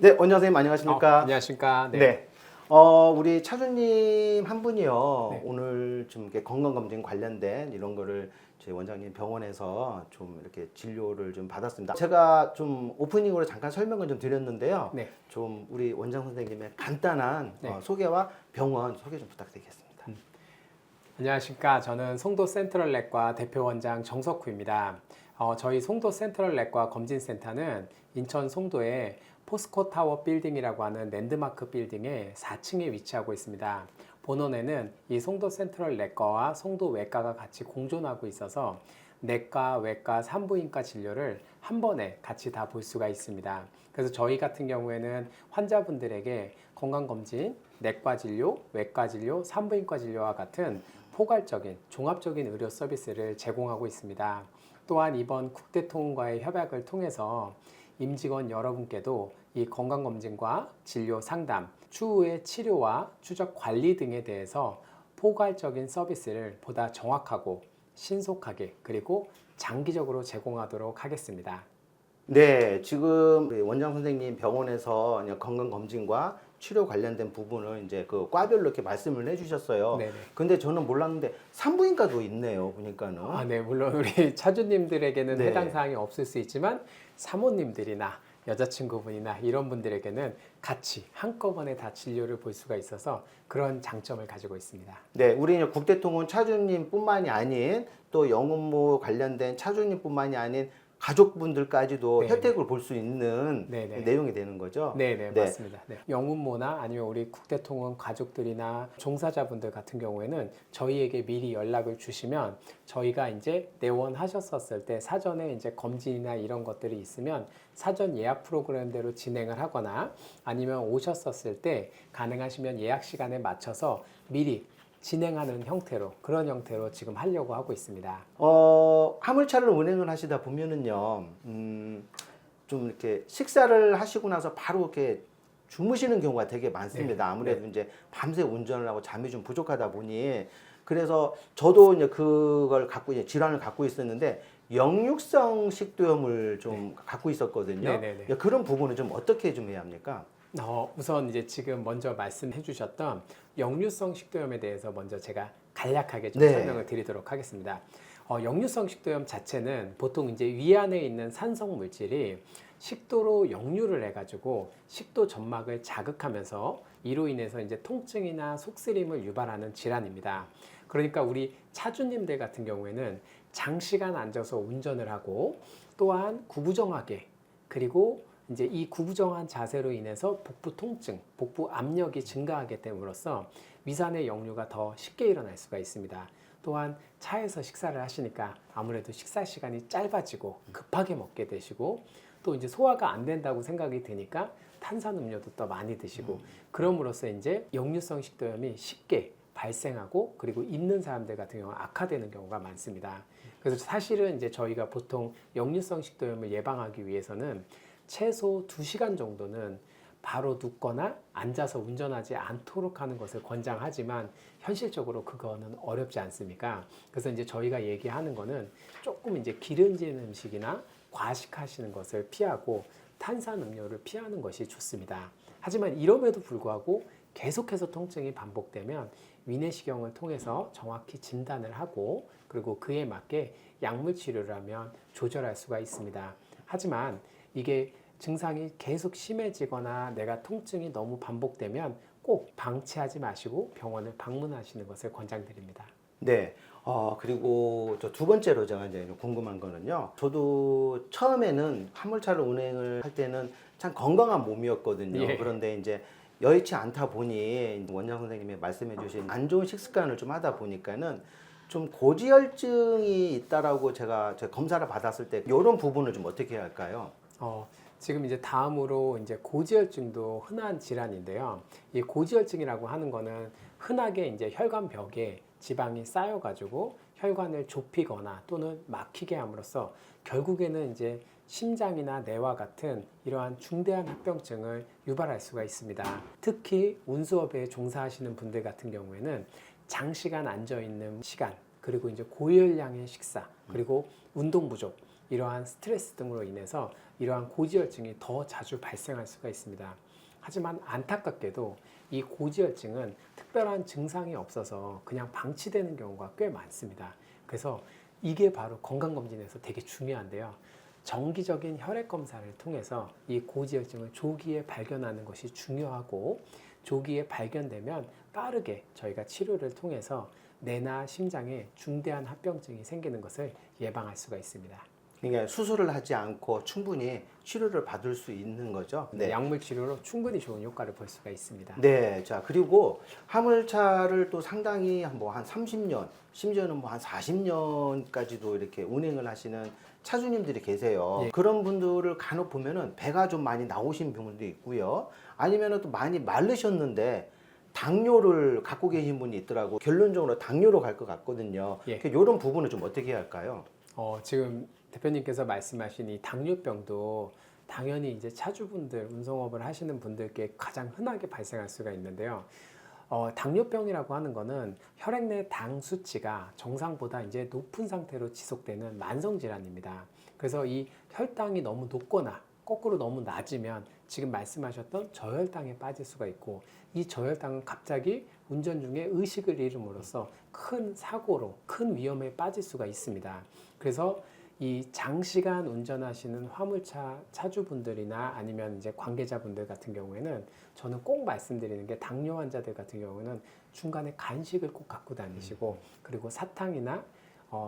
네, 원장 선생님 안녕하십니까? 안녕하십니까. 네. 네. 우리 차주님 한 분이요. 네. 오늘 좀 이렇게 건강검진 관련된 이런 거를 저희 원장님 병원에서 좀 이렇게 진료를 좀 받았습니다. 제가 좀 오프닝으로 잠깐 설명을 좀 드렸는데요. 네. 좀 우리 원장 선생님의 간단한 네. 소개와 병원 소개 좀 부탁드리겠습니다. 안녕하십니까. 저는 송도 센트럴 내과 대표 원장 정석후입니다. 저희 송도 센트럴 내과 검진센터는 인천 송도의 포스코 타워 빌딩이라고 하는 랜드마크 빌딩의 4층에 위치하고 있습니다. 본원에는 이 송도 센트럴 내과와 송도 외과가 같이 공존하고 있어서 내과, 외과, 산부인과 진료를 한 번에 같이 다 볼 수가 있습니다. 그래서 저희 같은 경우에는 환자분들에게 건강검진, 내과 진료, 외과 진료, 산부인과 진료와 같은 포괄적인 종합적인 의료 서비스를 제공하고 있습니다. 또한 이번 국대통운과의 협약을 통해서 임직원 여러분께도 이 건강검진과 진료 상담, 추후의 치료와 추적 관리 등에 대해서 포괄적인 서비스를 보다 정확하고 신속하게 그리고 장기적으로 제공하도록 하겠습니다. 네, 지금 우리 원장 선생님 병원에서 이제 건강검진과 치료 관련된 부분을 이제 그 과별로 이렇게 말씀을 해주셨어요. 네네. 근데 저는 몰랐는데 산부인과도 있네요, 보니까는. 네, 물론 우리 차주님들에게는 네. 해당 사항이 없을 수 있지만 사모님들이나 여자친구분이나 이런 분들에게는 같이 한꺼번에 다 진료를 볼 수가 있어서 그런 장점을 가지고 있습니다. 네, 우리 이제 국대통운 차주님뿐만이 아닌 또 영업무 관련된 차주님뿐만이 아닌 가족분들까지도 네. 혜택을 볼 수 있는 네네. 내용이 되는 거죠. 네네, 네. 맞습니다. 네. 영문모나 아니면 우리 국대통운 가족들이나 종사자분들 같은 경우에는 저희에게 미리 연락을 주시면 저희가 이제 내원하셨었을 때 사전에 이제 검진이나 이런 것들이 있으면 사전 예약 프로그램대로 진행을 하거나 아니면 오셨었을 때 가능하시면 예약 시간에 맞춰서 미리 진행하는 형태로 그런 형태로 지금 하려고 하고 있습니다. 화물차를 운행을 하시다 보면은요, 좀 이렇게 식사를 하시고 나서 바로 이렇게 주무시는 경우가 되게 많습니다. 네. 아무래도 이제 밤새 운전을 하고 잠이 좀 부족하다 보니 그래서 저도 이제 그걸 갖고 이제 질환을 갖고 있었는데 역류성 식도염을 좀 갖고 있었거든요. 네네네. 그런 부분은 좀 어떻게 좀 해야 합니까? 우선 이제 지금 먼저 말씀해 주셨던 역류성 식도염에 대해서 먼저 제가 간략하게 좀 네. 설명을 드리도록 하겠습니다. 역류성 식도염 자체는 보통 이제 위 안에 있는 산성 물질이 식도로 역류를 해가지고 식도 점막을 자극하면서 이로 인해서 이제 통증이나 속쓰림을 유발하는 질환입니다. 그러니까 우리 차주님들 같은 경우에는 장시간 앉아서 운전을 하고 또한 구부정하게 그리고 이제 이 구부정한 자세로 인해서 복부 통증, 복부 압력이 증가하게 됨으로써 위산의 역류가 더 쉽게 일어날 수가 있습니다. 또한 차에서 식사를 하시니까 아무래도 식사 시간이 짧아지고 급하게 먹게 되시고 또 이제 소화가 안 된다고 생각이 드니까 탄산음료도 더 많이 드시고 그럼으로써 이제 역류성 식도염이 쉽게 발생하고 그리고 있는 사람들 같은 경우는 악화되는 경우가 많습니다. 그래서 사실은 이제 저희가 보통 역류성 식도염을 예방하기 위해서는 최소 2시간 정도는 바로 눕거나 앉아서 운전하지 않도록 하는 것을 권장하지만 현실적으로 그거는 어렵지 않습니까? 그래서 이제 저희가 얘기하는 거는 조금 이제 기름진 음식이나 과식하시는 것을 피하고 탄산음료를 피하는 것이 좋습니다. 하지만 이럼에도 불구하고 계속해서 통증이 반복되면 위내시경을 통해서 정확히 진단을 하고 그리고 그에 맞게 약물 치료를 하면 조절할 수가 있습니다. 하지만 이게 증상이 계속 심해지거나 내가 통증이 너무 반복되면 꼭 방치하지 마시고 병원을 방문하시는 것을 권장드립니다. 네. 그리고 저 두 번째로 제가 이제 궁금한 거는요. 저도 처음에는 화물차를 운행을 할 때는 참 건강한 몸이었거든요. 예. 그런데 이제 여의치 않다 보니 원장 선생님이 말씀해 주신 안 좋은 식습관을 좀 하다 보니까는 좀 고지혈증이 있다라고 제가 검사를 받았을 때 이런 부분을 좀 어떻게 해야 할까요? 지금 이제 다음으로 이제 고지혈증도 흔한 질환인데요. 이 고지혈증이라고 하는 거는 흔하게 이제 혈관벽에 지방이 쌓여가지고 혈관을 좁히거나 또는 막히게 함으로써 결국에는 이제 심장이나 뇌와 같은 이러한 중대한 합병증을 유발할 수가 있습니다. 특히 운수업에 종사하시는 분들 같은 경우에는 장시간 앉아 있는 시간, 그리고 이제 고열량의 식사, 그리고 운동 부족, 이러한 스트레스 등으로 인해서 이러한 고지혈증이 더 자주 발생할 수가 있습니다. 하지만 안타깝게도 이 고지혈증은 특별한 증상이 없어서 그냥 방치되는 경우가 꽤 많습니다. 그래서 이게 바로 건강검진에서 되게 중요한데요. 정기적인 혈액 검사를 통해서 이 고지혈증을 조기에 발견하는 것이 중요하고, 조기에 발견되면 빠르게 저희가 치료를 통해서 뇌나 심장에 중대한 합병증이 생기는 것을 예방할 수가 있습니다. 그러니까 수술을 하지 않고 충분히 치료를 받을 수 있는 거죠. 약물 치료로 충분히 좋은 효과를 볼 수가 있습니다. 네, 자 그리고 화물차를 또 상당히 뭐 한 30년, 심지어는 뭐 한 40년까지도 이렇게 운행을 하시는 차주님들이 계세요. 예. 그런 분들을 간혹 보면은 배가 좀 많이 나오신 분들도 있고요. 아니면은 또 많이 마르셨는데 당뇨를 갖고 계신 분이 있더라고. 결론적으로 당뇨로 갈 것 같거든요. 예. 이런 부분은 좀 어떻게 해야 할까요? 지금 대표님께서 말씀하신 이 당뇨병도 당연히 이제 차주분들, 운송업을 하시는 분들께 가장 흔하게 발생할 수가 있는데요. 당뇨병이라고 하는 거는 혈액 내 당 수치가 정상보다 이제 높은 상태로 지속되는 만성 질환입니다. 그래서 이 혈당이 너무 높거나 거꾸로 너무 낮으면 지금 말씀하셨던 저혈당에 빠질 수가 있고, 이 저혈당은 갑자기 운전 중에 의식을 잃음으로써 큰 사고로, 큰 위험에 빠질 수가 있습니다. 그래서 이 장시간 운전하시는 화물차 차주분들이나 아니면 이제 관계자분들 같은 경우에는 저는 꼭 말씀드리는 게, 당뇨 환자들 같은 경우는 중간에 간식을 꼭 갖고 다니시고, 그리고 사탕이나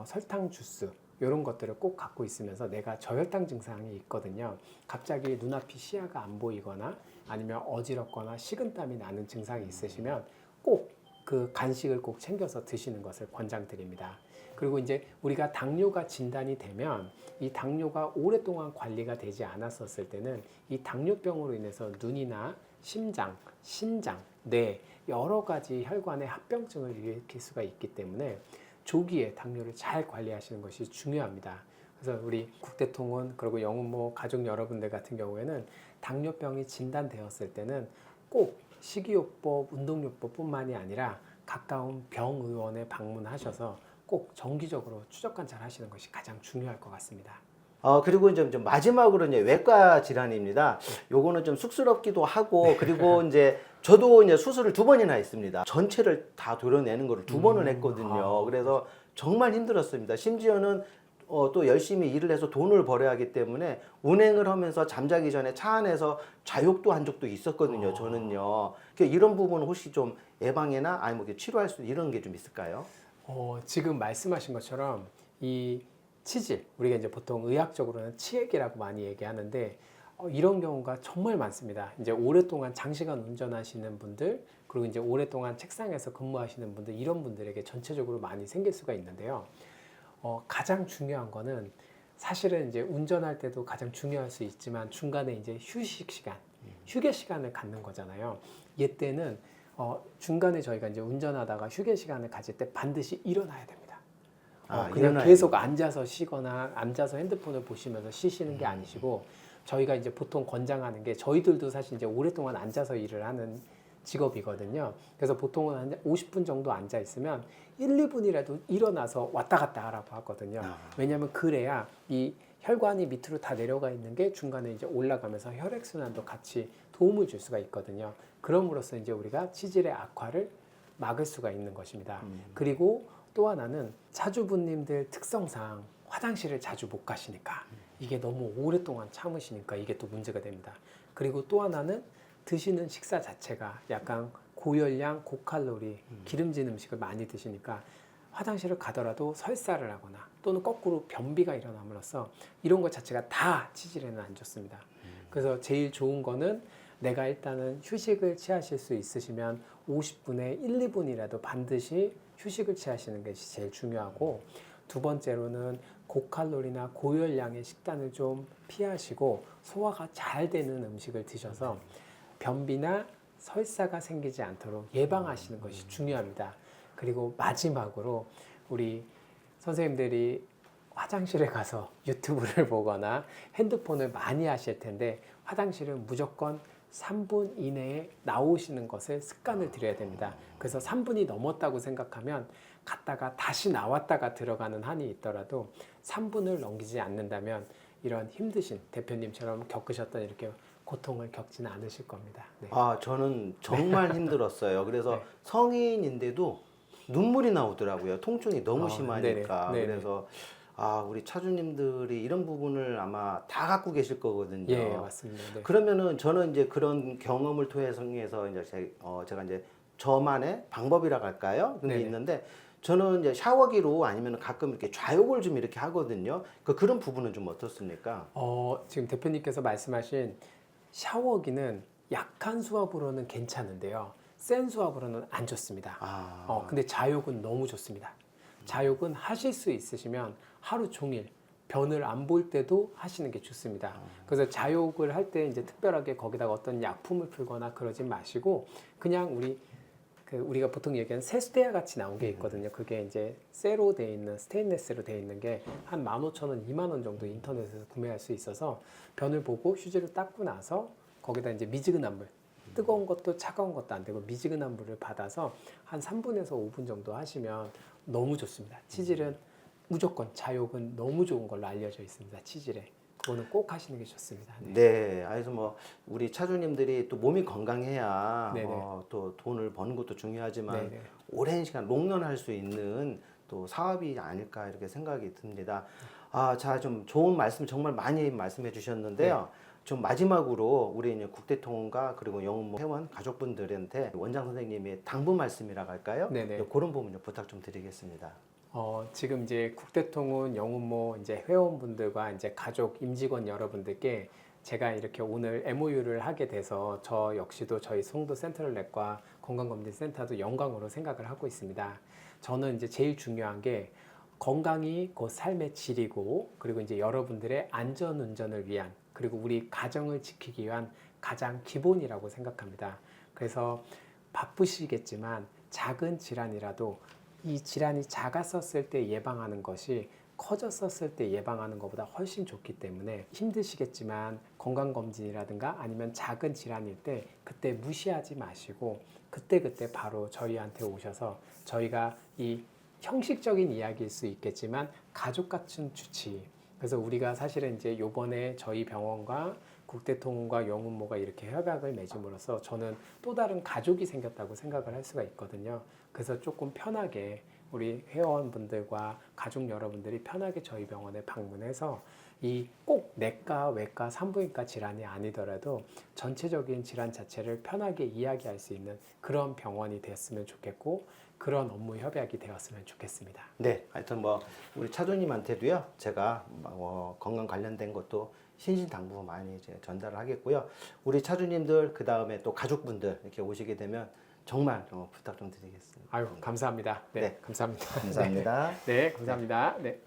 설탕 주스 이런 것들을 꼭 갖고 있으면서 내가 저혈당 증상이 있거든요. 갑자기 눈앞이 시야가 안 보이거나 아니면 어지럽거나 식은땀이 나는 증상이 있으시면 꼭 그 간식을 꼭 챙겨서 드시는 것을 권장드립니다. 그리고 이제 우리가 당뇨가 진단이 되면 이 당뇨가 오랫동안 관리가 되지 않았었을 때는 이 당뇨병으로 인해서 눈이나 심장, 신장, 뇌 여러 가지 혈관의 합병증을 일으킬 수가 있기 때문에 조기에 당뇨를 잘 관리하시는 것이 중요합니다. 그래서 우리 국대통운 그리고 영웅모 가족 여러분들 같은 경우에는 당뇨병이 진단되었을 때는 꼭 식이요법, 운동요법뿐만이 아니라 가까운 병의원에 방문하셔서 꼭 정기적으로 추적 관찰하시는 것이 가장 중요할 것 같습니다. 그리고 이제 좀 마지막으로 이제 외과 질환입니다. 요거는 좀 쑥스럽기도 하고, 그리고 이제 저도 이제 수술을 2번이나 했습니다. 전체를 다 도려내는 거를 2번을 했거든요. 그래서 정말 힘들었습니다. 심지어는 또 열심히 일을 해서 돈을 벌어야 하기 때문에 운행을 하면서 잠자기 전에 차 안에서 좌욕도 한 적도 있었거든요. 저는요. 그러니까 이런 부분은 혹시 좀 예방이나 아니면 뭐 치료할 수 이런 게 좀 있을까요? 지금 말씀하신 것처럼 이 치질, 우리가 이제 보통 의학적으로는 치액이라고 많이 얘기하는데 이런 경우가 정말 많습니다. 이제 오랫동안 장시간 운전하시는 분들, 그리고 이제 오랫동안 책상에서 근무하시는 분들, 이런 분들에게 전체적으로 많이 생길 수가 있는데요. 가장 중요한 거는 사실은 이제 운전할 때도 가장 중요할 수 있지만 중간에 이제 휴식 시간, 휴게 시간을 갖는 거잖아요. 이때는 중간에 저희가 이제 운전하다가 휴게 시간을 가질 때 반드시 일어나야 됩니다. 그냥 계속 앉아서 쉬거나 앉아서 핸드폰을 보시면서 쉬시는 게 아니시고, 저희가 이제 보통 권장하는 게, 저희들도 사실 이제 오랫동안 앉아서 일을 하는 직업이거든요. 그래서 보통은 한 50분 정도 앉아 있으면 1, 2분이라도 일어나서 왔다 갔다 하라고 하거든요. 왜냐하면 그래야 이 혈관이 밑으로 다 내려가 있는 게 중간에 이제 올라가면서 혈액순환도 같이 도움을 줄 수가 있거든요. 그럼으로써 이제 우리가 치질의 악화를 막을 수가 있는 것입니다. 그리고 또 하나는 차주분님들 특성상 화장실을 자주 못 가시니까 이게 너무 오랫동안 참으시니까 이게 또 문제가 됩니다. 그리고 또 하나는 드시는 식사 자체가 약간 고열량, 고칼로리, 기름진 음식을 많이 드시니까 화장실을 가더라도 설사를 하거나 또는 거꾸로 변비가 일어남으로써 이런 것 자체가 다 치질에는 안 좋습니다. 그래서 제일 좋은 거는 내가 일단은 휴식을 취하실 수 있으시면 50분에 1, 2분이라도 반드시 휴식을 취하시는 것이 제일 중요하고, 두 번째로는 고칼로리나 고열량의 식단을 좀 피하시고 소화가 잘 되는 음식을 드셔서 변비나 설사가 생기지 않도록 예방하시는 것이 중요합니다. 그리고 마지막으로 우리 선생님들이 화장실에 가서 유튜브를 보거나 핸드폰을 많이 하실 텐데 화장실은 무조건 3분 이내에 나오시는 것을 습관을 들여야 됩니다. 그래서 3분이 넘었다고 생각하면 갔다가 다시 나왔다가 들어가는 한이 있더라도 3분을 넘기지 않는다면 이런 힘드신 대표님처럼 겪으셨던 이렇게 고통을 겪지는 않으실 겁니다. 네. 아, 저는 정말 힘들었어요. 그래서 네. 성인인데도 눈물이 나오더라고요. 통증이 너무 심하니까. 네네. 그래서 아, 우리 차주님들이 이런 부분을 아마 다 갖고 계실 거거든요. 예, 맞습니다. 네. 그러면은 저는 이제 그런 경험을 통해서 이제 제가 이제 저만의 방법이라고 할까요? 그런 게 네네. 있는데 저는 이제 샤워기로 아니면 가끔 이렇게 좌욕을 좀 이렇게 하거든요. 그런 부분은 좀 어떻습니까? 지금 대표님께서 말씀하신 샤워기는 약한 수압으로는 괜찮은데요. 센 수압으로는 안 좋습니다. 아, 근데 자욕은 너무 좋습니다. 자욕은 하실 수 있으시면 하루 종일 변을 안 볼 때도 하시는 게 좋습니다. 그래서 자욕을 할 때 이제 특별하게 거기다가 어떤 약품을 풀거나 그러지 마시고 그냥 우리가 보통 얘기하는 세수대야 같이 나온 게 있거든요. 그게 이제 쇠로 돼 있는 스테인레스로 돼 있는 게 한 15,000원, 2만 원 정도 인터넷에서 구매할 수 있어서 변을 보고 휴지로 닦고 나서 거기다 이제 미지근한 물, 뜨거운 것도 차가운 것도 안 되고 미지근한 물을 받아서 한 3분에서 5분 정도 하시면 너무 좋습니다. 치질은 무조건 자욕은 너무 좋은 걸로 알려져 있습니다. 치질에. 그거는 꼭 하시는 게 좋습니다. 네. 네. 그래서 뭐 우리 차주님들이 또 몸이 건강해야 네네. 또 돈을 버는 것도 중요하지만 네네. 오랜 시간 롱런할 수 있는 또 사업이 아닐까 이렇게 생각이 듭니다. 아, 자, 좀 좋은 말씀 정말 많이 말씀해 주셨는데요. 좀 마지막으로 우리 이제 국대통운과 그리고 영웅모 회원 가족분들한테 원장 선생님의 당부 말씀이라고 할까요? 네네. 그런 부분 좀 부탁 좀 드리겠습니다. 지금 이제 국대통운 영웅모 이제 회원분들과 이제 가족 임직원 여러분들께 제가 이렇게 오늘 MOU를 하게 돼서 저 역시도 저희 송도 센트럴랩과 건강검진센터도 영광으로 생각을 하고 있습니다. 저는 이제 제일 중요한 게 건강이 곧 삶의 질이고 그리고 이제 여러분들의 안전 운전을 위한 그리고 우리 가정을 지키기 위한 가장 기본이라고 생각합니다. 그래서 바쁘시겠지만 작은 질환이라도 이 질환이 작았었을 때 예방하는 것이 커졌었을 때 예방하는 것보다 훨씬 좋기 때문에 힘드시겠지만 건강검진이라든가 아니면 작은 질환일 때 그때 무시하지 마시고 그때 바로 저희한테 오셔서 저희가 이 형식적인 이야기일 수 있겠지만 가족 같은 주치. 그래서 우리가 사실은 이제 요번에 저희 병원과 국대통운과 영웅모가 이렇게 협약을 맺음으로써 저는 또 다른 가족이 생겼다고 생각을 할 수가 있거든요. 그래서 조금 편하게 우리 회원분들과 가족 여러분들이 편하게 저희 병원에 방문해서 이 꼭 내과, 외과, 산부인과 질환이 아니더라도 전체적인 질환 자체를 편하게 이야기할 수 있는 그런 병원이 됐으면 좋겠고 그런 업무 협약이 되었으면 좋겠습니다. 네, 하여튼 뭐 우리 차주님한테도요, 제가 건강 관련된 것도 신신당부 많이 이제 전달을 하겠고요. 우리 차주님들 그 다음에 또 가족분들 이렇게 오시게 되면 정말 부탁 좀 드리겠습니다. 아유, 감사합니다. 네, 네. 감사합니다. 감사합니다. 네, 감사합니다. 네.